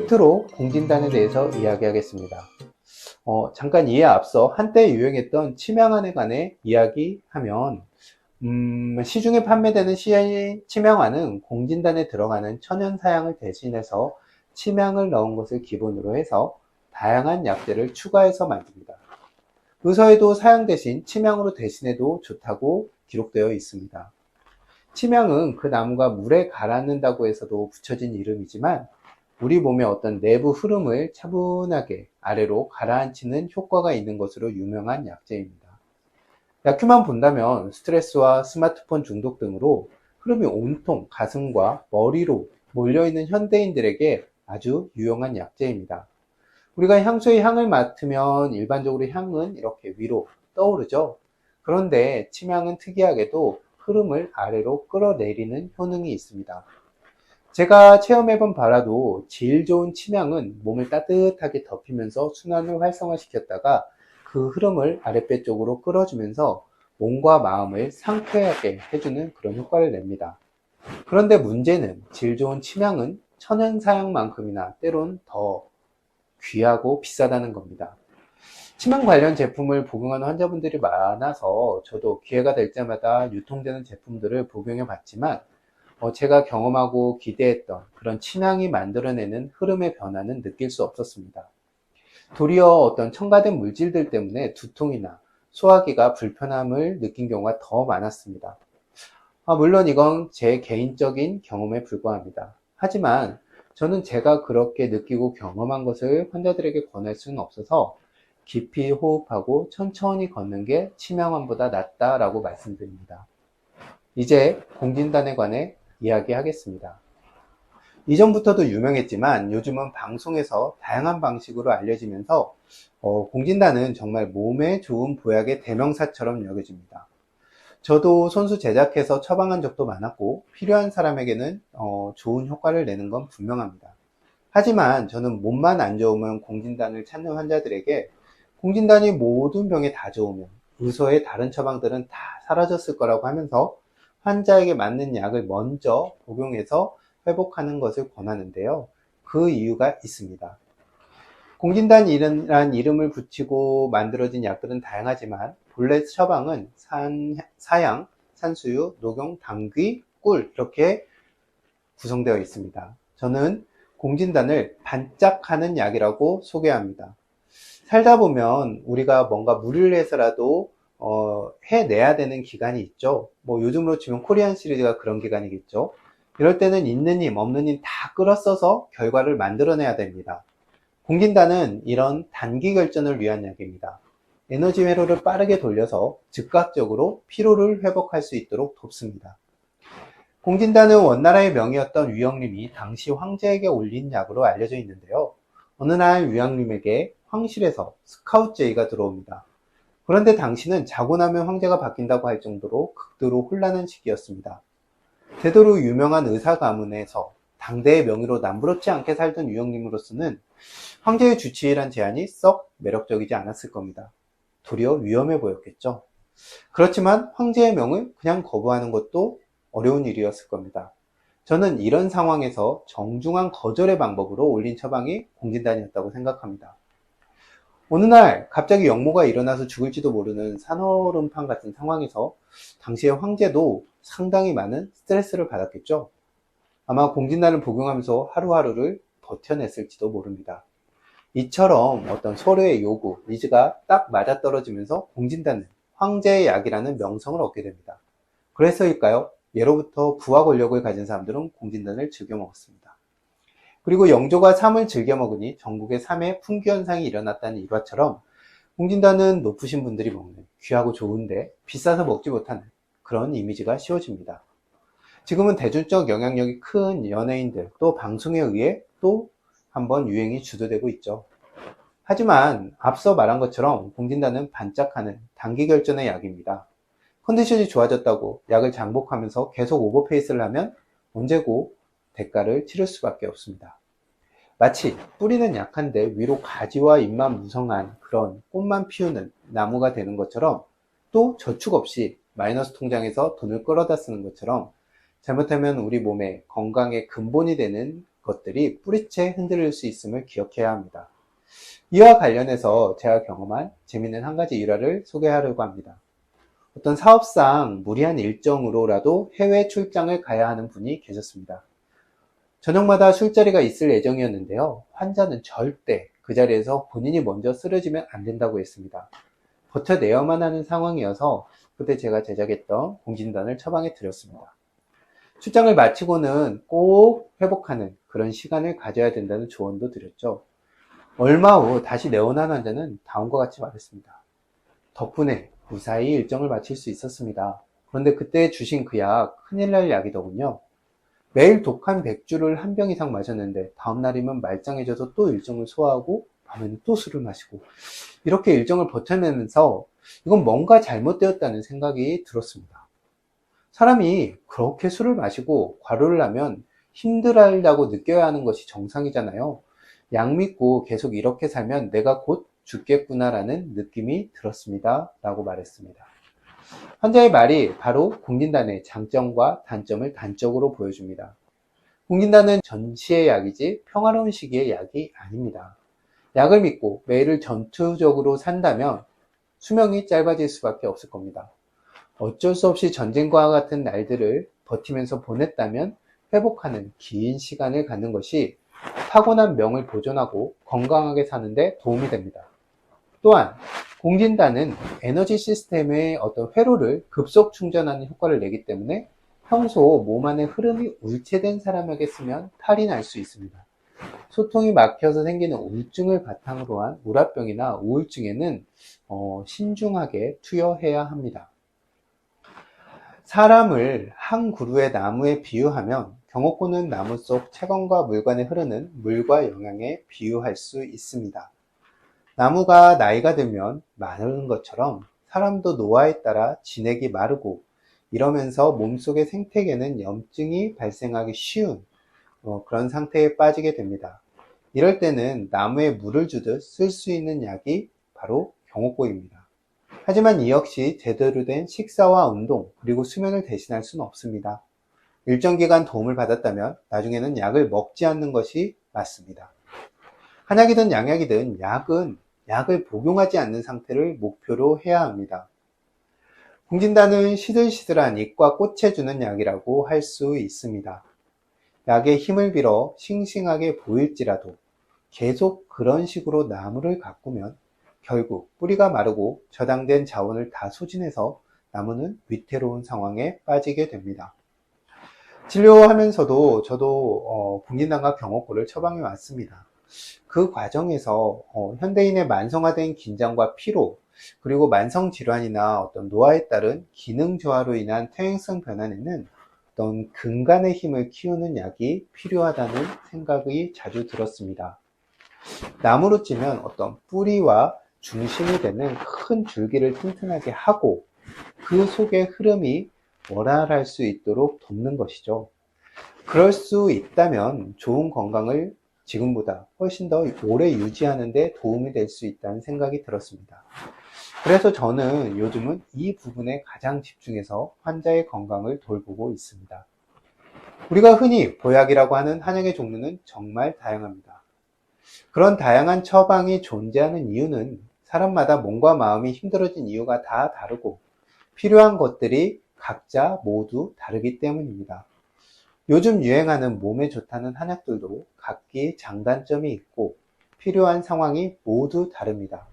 끝으로 공진단에 대해서 이야기하겠습니다. 잠깐 이에 앞서 한때 유행했던 침향안에 관해 이야기하면 시중에 판매되는 침향안은 공진단에 들어가는 천연사양을 대신해서 침향을 넣은 것을 기본으로 해서 다양한 약재를 추가해서 만듭니다. 의서에도 사양 대신 침향으로 대신해도 좋다고 기록되어 있습니다. 침향은 그 나무가 물에 가라앉는다고 해서도 붙여진 이름이지만 우리 몸의 어떤 내부 흐름을 차분하게 아래로 가라앉히는 효과가 있는 것으로 유명한 약재입니다. 다큐만 본다면 스트레스와 스마트폰 중독 등으로 흐름이 온통 가슴과 머리로 몰려있는 현대인들에게 아주 유용한 약재입니다. 우리가 향수의 향을 맡으면 일반적으로 향은 이렇게 위로 떠오르죠. 그런데 침향은 특이하게도 흐름을 아래로 끌어내리는 효능이 있습니다. 제가 체험해본 바라도 질 좋은 침향은 몸을 따뜻하게 덮이면서 순환을 활성화시켰다가 그 흐름을 아랫배 쪽으로 끌어주면서 몸과 마음을 상쾌하게 해주는 그런 효과를 냅니다. 그런데 문제는 질 좋은 침향은 천연사양만큼이나 때론 더 귀하고 비싸다는 겁니다. 침향 관련 제품을 복용하는 환자분들이 많아서 저도 기회가 될 때마다 유통되는 제품들을 복용해 봤지만 제가 경험하고 기대했던 그런 침향이 만들어내는 흐름의 변화는 느낄 수 없었습니다. 도리어 어떤 첨가된 물질들 때문에 두통이나 소화기가 불편함을 느낀 경우가 더 많았습니다. 물론 이건 제 개인적인 경험에 불과합니다. 하지만 저는 제가 그렇게 느끼고 경험한 것을 환자들에게 권할 수는 없어서 깊이 호흡하고 천천히 걷는 게 침향환보다 낫다라고 말씀드립니다. 이제 공진단에 관해 이야기하겠습니다. 이전부터도 유명했지만 요즘은 방송에서 다양한 방식으로 알려지면서 공진단은 정말 몸에 좋은 보약의 대명사처럼 여겨집니다. 저도 손수 제작해서 처방한 적도 많았고 필요한 사람에게는 좋은 효과를 내는 건 분명합니다. 하지만 저는 몸만 안 좋으면 공진단을 찾는 환자들에게 공진단이 모든 병에 다 좋으면 의소의 다른 처방들은 다 사라졌을 거라고 하면서 환자에게 맞는 약을 먼저 복용해서 회복하는 것을 권하는데요. 그 이유가 있습니다. 공진단이라는 이름을 붙이고 만들어진 약들은 다양하지만 본래 처방은 사양, 산수유, 녹용, 당귀, 꿀 이렇게 구성되어 있습니다. 저는 공진단을 반짝하는 약이라고 소개합니다. 살다 보면 우리가 뭔가 무리를 해서라도 해내야 되는 기간이 있죠. 뭐 요즘으로 치면 코리안 시리즈가 그런 기간이겠죠. 이럴 때는 있는 힘 없는 힘 다 끌어써서 결과를 만들어내야 됩니다. 공진단은 이런 단기 결전을 위한 약입니다. 에너지 회로를 빠르게 돌려서 즉각적으로 피로를 회복할 수 있도록 돕습니다. 공진단은 원나라의 명이었던 위영림이 당시 황제에게 올린 약으로 알려져 있는데요. 어느 날 위영림에게 황실에서 스카웃 제의가 들어옵니다. 그런데 당시는 자고 나면 황제가 바뀐다고 할 정도로 극도로 혼란한 시기였습니다. 되도록 유명한 의사 가문에서 당대의 명의로 남부럽지 않게 살던 위영림으로서는 황제의 주치의란 제안이 썩 매력적이지 않았을 겁니다. 도리어 위험해 보였겠죠. 그렇지만 황제의 명을 그냥 거부하는 것도 어려운 일이었을 겁니다. 저는 이런 상황에서 정중한 거절의 방법으로 올린 처방이 공진단이었다고 생각합니다. 어느 날 갑자기 역모가 일어나서 죽을지도 모르는 산허름판 같은 상황에서 당시의 황제도 상당히 많은 스트레스를 받았겠죠. 아마 공진단을 복용하면서 하루하루를 버텨냈을지도 모릅니다. 이처럼 어떤 서로의 요구, 니즈가 딱 맞아떨어지면서 공진단은 황제의 약이라는 명성을 얻게 됩니다. 그래서일까요? 예로부터 부와 권력을 가진 사람들은 공진단을 즐겨 먹었습니다. 그리고 영조가 삼을 즐겨 먹으니 전국에 삼의 풍기현상이 일어났다는 일화처럼 공진단은 높으신 분들이 먹는 귀하고 좋은데 비싸서 먹지 못하는 그런 이미지가 씌워집니다. 지금은 대중적 영향력이 큰 연예인들 또 방송에 의해 또 한번 유행이 주도되고 있죠. 하지만 앞서 말한 것처럼 공진단은 반짝하는 단기 결전의 약입니다. 컨디션이 좋아졌다고 약을 장복하면서 계속 오버페이스를 하면 언제고 대가를 치를 수밖에 없습니다. 마치 뿌리는 약한데 위로 가지와 잎만 무성한 그런 꽃만 피우는 나무가 되는 것처럼 또 저축 없이 마이너스 통장에서 돈을 끌어다 쓰는 것처럼 잘못하면 우리 몸의 건강의 근본이 되는 것들이 뿌리채 흔들릴 수 있음을 기억해야 합니다. 이와 관련해서 제가 경험한 재미있는 한 가지 일화를 소개하려고 합니다. 어떤 사업상 무리한 일정으로라도 해외 출장을 가야 하는 분이 계셨습니다. 저녁마다 술자리가 있을 예정이었는데요. 환자는 절대 그 자리에서 본인이 먼저 쓰러지면 안 된다고 했습니다. 버텨내야만 하는 상황이어서 그때 제가 제작했던 공진단을 처방해 드렸습니다. 출장을 마치고는 꼭 회복하는 그런 시간을 가져야 된다는 조언도 드렸죠. 얼마 후 다시 내원한 환자는 다음과 같이 말했습니다. 덕분에 무사히 일정을 마칠 수 있었습니다. 그런데 그때 주신 그 약, 큰일 날 약이더군요. 매일 독한 백주를 한 병 이상 마셨는데 다음날이면 말짱해져서 또 일정을 소화하고 밤에는 또 술을 마시고 이렇게 일정을 버텨내면서 이건 뭔가 잘못되었다는 생각이 들었습니다. 사람이 그렇게 술을 마시고 과로를 하면 힘들다고 느껴야 하는 것이 정상이잖아요. 약 믿고 계속 이렇게 살면 내가 곧 죽겠구나라는 느낌이 들었습니다. 라고 말했습니다. 환자의 말이 바로 공진단의 장점과 단점을 단적으로 보여줍니다. 공진단은 전시의 약이지 평화로운 시기의 약이 아닙니다. 약을 믿고 매일을 전투적으로 산다면 수명이 짧아질 수밖에 없을 겁니다. 어쩔 수 없이 전쟁과 같은 날들을 버티면서 보냈다면 회복하는 긴 시간을 갖는 것이 타고난 명을 보존하고 건강하게 사는데 도움이 됩니다. 또한 공진단은 에너지 시스템의 어떤 회로를 급속 충전하는 효과를 내기 때문에 평소 몸 안의 흐름이 울체된 사람에게 쓰면 탈이 날 수 있습니다. 소통이 막혀서 생기는 우울증을 바탕으로 한 우라병이나 우울증에는 신중하게 투여해야 합니다. 사람을 한 그루의 나무에 비유하면 경옥고는 나무 속 채광과 물관에 흐르는 물과 영양에 비유할 수 있습니다. 나무가 나이가 들면 마르는 것처럼 사람도 노화에 따라 진액이 마르고 이러면서 몸속의 생태계는 염증이 발생하기 쉬운 그런 상태에 빠지게 됩니다. 이럴 때는 나무에 물을 주듯 쓸 수 있는 약이 바로 경옥고입니다. 하지만 이 역시 제대로 된 식사와 운동 그리고 수면을 대신할 수는 없습니다. 일정 기간 도움을 받았다면 나중에는 약을 먹지 않는 것이 맞습니다. 한약이든 양약이든 약은 약을 복용하지 않는 상태를 목표로 해야 합니다. 공진단은 시들시들한 잎과 꽃에 주는 약이라고 할 수 있습니다. 약의 힘을 빌어 싱싱하게 보일지라도 계속 그런 식으로 나무를 가꾸면 결국 뿌리가 마르고 저장된 자원을 다 소진해서 나무는 위태로운 상황에 빠지게 됩니다. 진료하면서도 저도 공진단과 경옥고를 처방해 왔습니다. 그 과정에서 현대인의 만성화된 긴장과 피로 그리고 만성질환이나 어떤 노화에 따른 기능 저하로 인한 퇴행성 변화에는 어떤 근간의 힘을 키우는 약이 필요하다는 생각이 자주 들었습니다. 나무로 치면 어떤 뿌리와 중심이 되는 큰 줄기를 튼튼하게 하고 그 속의 흐름이 원활할 수 있도록 돕는 것이죠. 그럴 수 있다면 좋은 건강을 지금보다 훨씬 더 오래 유지하는 데 도움이 될 수 있다는 생각이 들었습니다. 그래서 저는 요즘은 이 부분에 가장 집중해서 환자의 건강을 돌보고 있습니다. 우리가 흔히 보약이라고 하는 한약의 종류는 정말 다양합니다. 그런 다양한 처방이 존재하는 이유는 사람마다 몸과 마음이 힘들어진 이유가 다 다르고 필요한 것들이 각자 모두 다르기 때문입니다. 요즘 유행하는 몸에 좋다는 한약들도 각기 장단점이 있고 필요한 상황이 모두 다릅니다.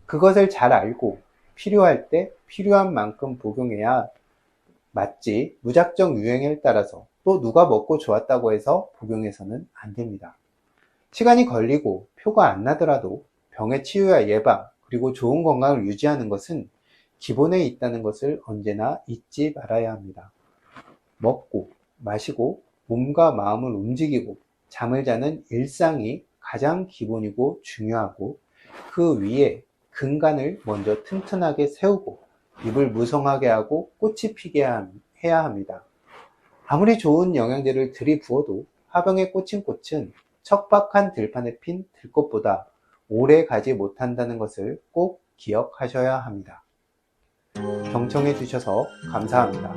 그것을 잘 알고 필요할 때 필요한 만큼 복용해야 맞지 무작정 유행에 따라서 또 누가 먹고 좋았다고 해서 복용해서는 안 됩니다. 시간이 걸리고 표가 안 나더라도 병의 치유와 예방 그리고 좋은 건강을 유지하는 것은 기본에 있다는 것을 언제나 잊지 말아야 합니다. 먹고 마시고 몸과 마음을 움직이고 잠을 자는 일상이 가장 기본이고 중요하고 그 위에 근간을 먼저 튼튼하게 세우고 잎을 무성하게 하고 꽃이 피게 해야 합니다. 아무리 좋은 영양제를 들이부어도 화병에 꽂힌 꽃은 척박한 들판에 핀 들꽃보다 오래 가지 못한다는 것을 꼭 기억하셔야 합니다. 경청해 주셔서 감사합니다.